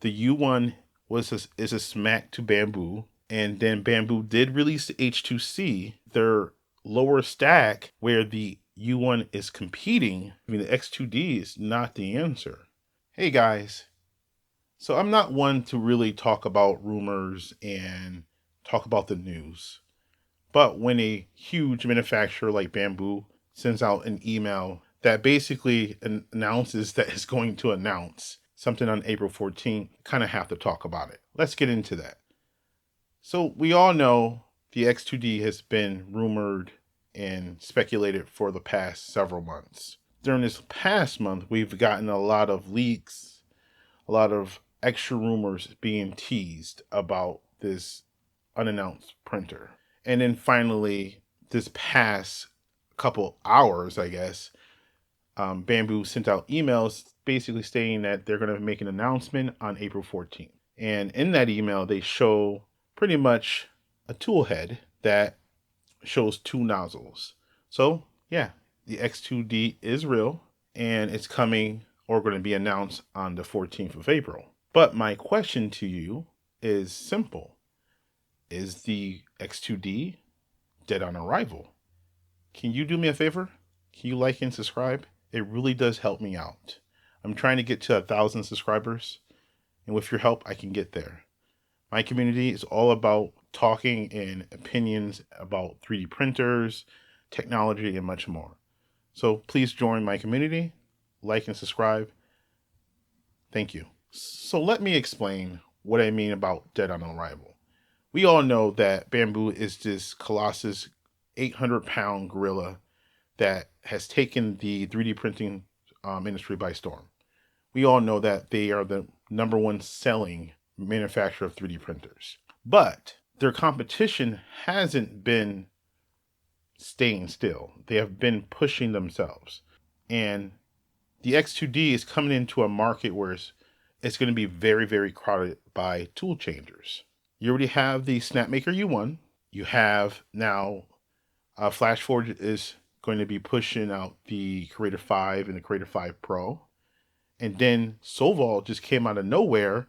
The U1 is a smack to Bambu, and then Bambu did release the H2C, their lower stack, where the U1 is competing. I mean, the X2D is not the answer. Hey guys, so I'm not one to really talk about rumors and talk about the news. But when a huge manufacturer like Bambu sends out an email that basically announces that it's going to announce something on April 14th, kind of have to talk about it. Let's get into that. So we all know the X2D has been rumored and speculated for the past several months. During this past month, we've gotten a lot of leaks, a lot of extra rumors being teased about this unannounced printer. And then finally, this past couple hours, I guess, Bambu sent out emails basically stating that they're going to make an announcement on April 14th. And in that email, they show pretty much a tool head that shows two nozzles. So, yeah, the X2D is real and it's coming or going to be announced on the 14th of April. But my question to you is simple. Is the X2D dead on arrival? Can you do me a favor? Can you like and subscribe? It really does help me out. I'm trying to get to 1,000 subscribers, and with your help, I can get there. My community is all about talking and opinions about 3D printers, technology, and much more. So please join my community, like and subscribe. Thank you. So let me explain what I mean about dead on arrival. We all know that Bambu is this colossus 800-pound gorilla that has taken the 3D printing industry by storm. We all know that they are the number one selling manufacturer of 3D printers. But their competition hasn't been staying still. They have been pushing themselves. And the X2D is coming into a market where it's going to be very, very crowded by tool changers. You already have the Snapmaker U1. You have now FlashForge is going to be pushing out the Creator 5 and the Creator 5 Pro. And then Solval just came out of nowhere.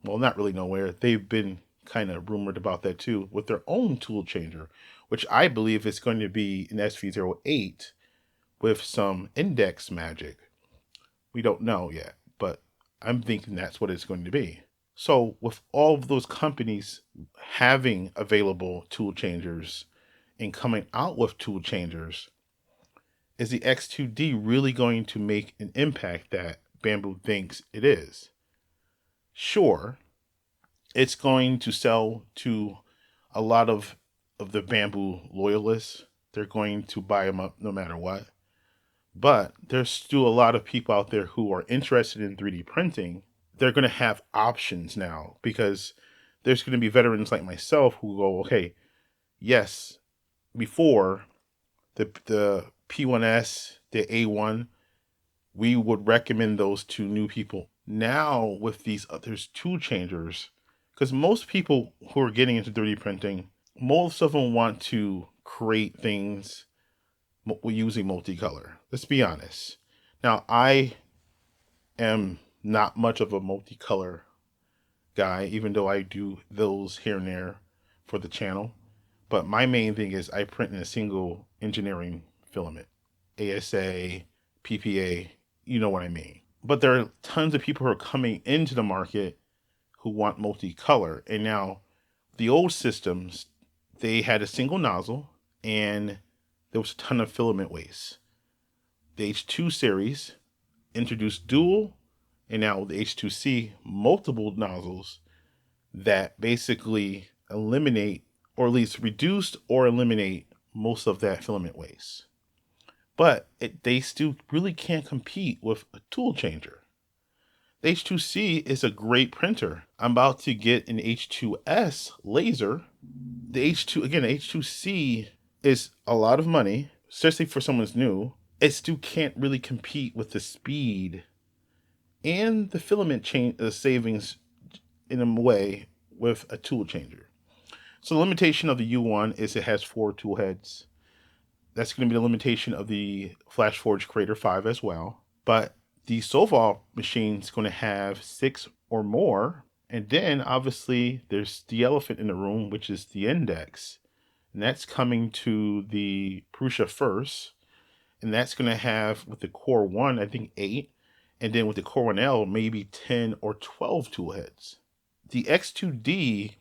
Well, not really nowhere. They've been kind of rumored about that too with their own tool changer, which I believe is going to be an SV08 with some index magic. We don't know yet, but I'm thinking that's what it's going to be. So with all of those companies having available tool changers and coming out with tool changers, is the X2D really going to make an impact that Bambu thinks it is? Sure, it's going to sell to a lot of the Bambu loyalists. They're going to buy them up no matter what. But there's still a lot of people out there who are interested in 3D printing. They're going to have options now because there's going to be veterans like myself who go, okay, yes, before the P1S, the A1, we would recommend those to new people. Now with these there's tool changers, because most people who are getting into 3D printing, most of them want to create things using multicolor. Let's be honest. Now, I am not much of a multicolor guy, even though I do those here and there for the channel. But my main thing is I print in a single engineering filament. ASA, PPA, you know what I mean. But there are tons of people who are coming into the market who want multicolor. And now the old systems, they had a single nozzle and there was a ton of filament waste. The H2 series introduced dual, and now the H2C, multiple nozzles that basically eliminate, or at least reduce or eliminate, most of that filament waste. But they still really can't compete with a tool changer. The H2C is a great printer. I'm about to get an H2S laser. The H2C is a lot of money, especially for someone's new. It still can't really compete with the speed and the filament savings in a way with a tool changer. So the limitation of the U1 is it has 4 tool heads. That's going to be the limitation of the FlashForge Creator 5 as well. But the Solval machine is going to have 6 or more. And then obviously there's the elephant in the room, which is the index. And that's coming to the Prusa first. And that's going to have, with the Core 1, I think 8. And then with the Core 1L, maybe 10 or 12 tool heads. The X2D,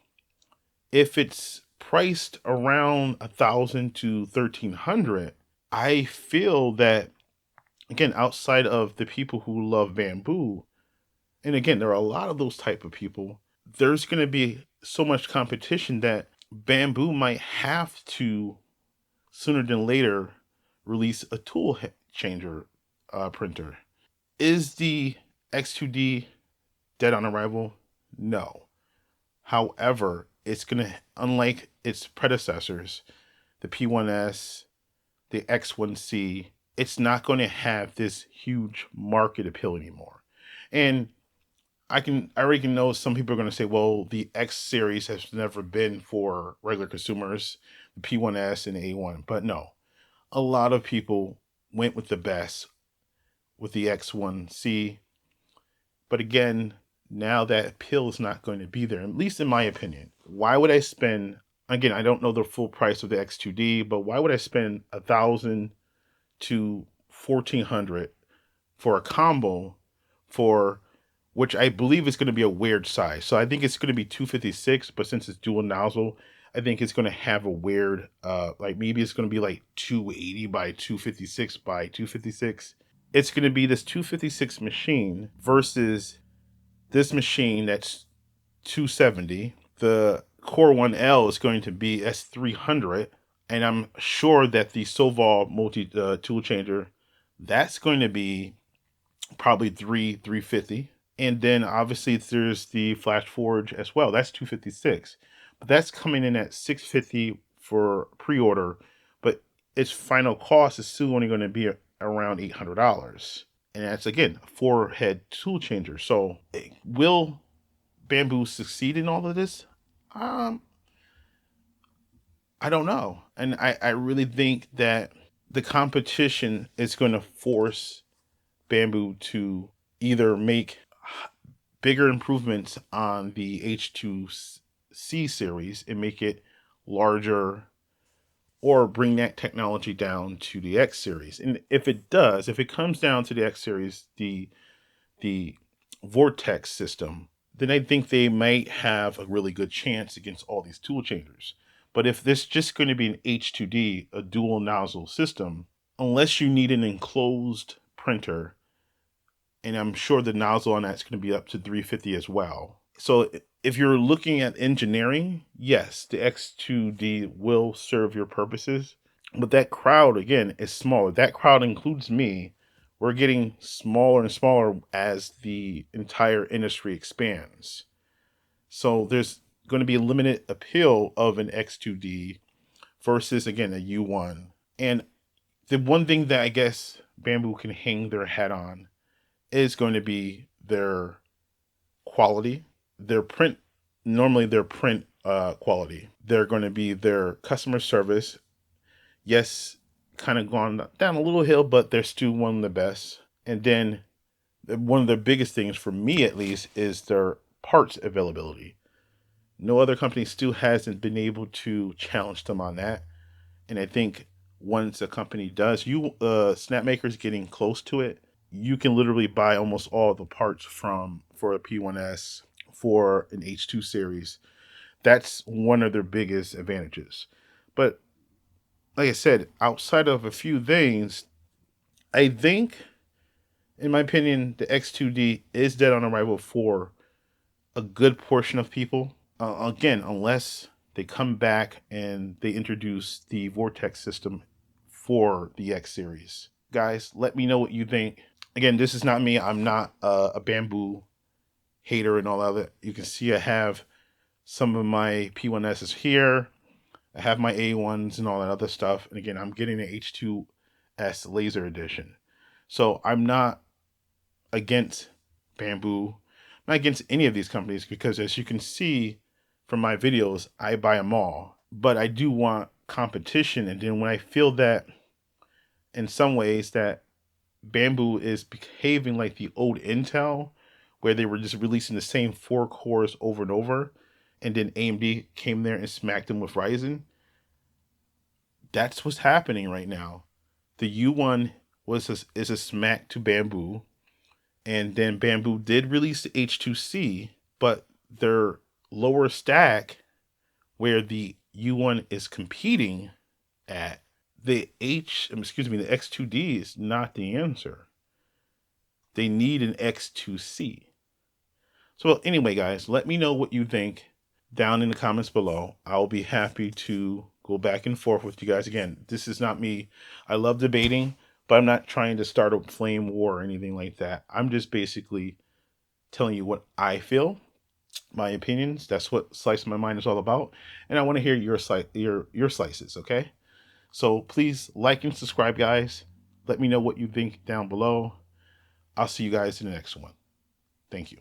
if it's priced around 1,000 to 1,300, I feel that, again, outside of the people who love Bambu, and again, there are a lot of those type of people, there's going to be so much competition that Bambu might have to, sooner than later, release a tool changer printer. Is the X2D dead on arrival? No. However, it's going to, unlike its predecessors, the P1S, the X1C, it's not going to have this huge market appeal anymore. And I already know some people are going to say, well, the X series has never been for regular consumers, the P1S and the A1. But no, a lot of people went with the best with the X1C. But again, now that appeal is not going to be there, at least in my opinion. Why would I spend, again, I don't know the full price of the X2D, but why would I spend 1,000 to 1,400 for a combo for, which I believe is going to be a weird size. So I think it's going to be 256, but since it's dual nozzle, I think it's going to have a weird, like maybe it's going to be like 280 by 256 by 256. It's going to be this 256 machine versus this machine that's 270. The Core 1L is going to be S300. And I'm sure that the Soval multi tool changer, that's going to be probably 350. And then obviously there's the Flash Forge as well. That's 256. But that's coming in at 650 for pre-order. But its final cost is still only going to be around $800. And that's, again, a 4-head tool changer. So will Bambu succeed in all of this? I don't know. And I really think that the competition is going to force Bambu to either make bigger improvements on the H2C series and make it larger, or bring that technology down to the X series. And if it does, if it comes down to the X series, the Vortex system, then I think they might have a really good chance against all these tool changers. But if this is just going to be an H2D, a dual nozzle system, unless you need an enclosed printer, and I'm sure the nozzle on that's going to be up to 350 as well. So if you're looking at engineering, yes, the X2D will serve your purposes. But that crowd, again, is smaller. That crowd includes me. We're getting smaller and smaller as the entire industry expands. So there's going to be a limited appeal of an X2D versus, again, a U1. And the one thing that I guess Bambu can hang their hat on is going to be their quality, their print, normally their print quality. They're going to be their customer service. Yes, kind of gone down a little hill, but they're still one of the best. And then one of the biggest things for me, at least, is their parts availability. No other company still hasn't been able to challenge them on that. And I think once a company does, Snapmaker's getting close to it. You can literally buy almost all the parts for a P1S, for an H2 series. That's one of their biggest advantages. But like I said, outside of a few things, I think, in my opinion, the X2D is dead on arrival for a good portion of people. Again, unless they come back and they introduce the Vortex system for the X series. Guys, let me know what you think. Again, this is not me. I'm not a Bambu hater and all of it. You can see I have some of my P1Ss here. I have my A1s and all that other stuff. And again, I'm getting the H2S Laser Edition. So I'm not against Bambu. I'm not against any of these companies, because as you can see from my videos, I buy them all. But I do want competition. And then when I feel that in some ways that Bambu is behaving like the old Intel, where they were just releasing the same 4 cores over and over, and then AMD came there and smacked them with Ryzen. That's what's happening right now. The U1 is a smack to Bambu, and then Bambu did release the H2C, but their lower stack, where the U1 is competing at, the X2D is not the answer. They need an X2C. So well, anyway, guys, let me know what you think down in the comments below. I'll be happy to go back and forth with you guys. Again, this is not me. I love debating, but I'm not trying to start a flame war or anything like that. I'm just basically telling you what I feel, my opinions. That's what Slice My Mind is all about. And I want to hear your slices, okay? So please like and subscribe, guys. Let me know what you think down below. I'll see you guys in the next one. Thank you.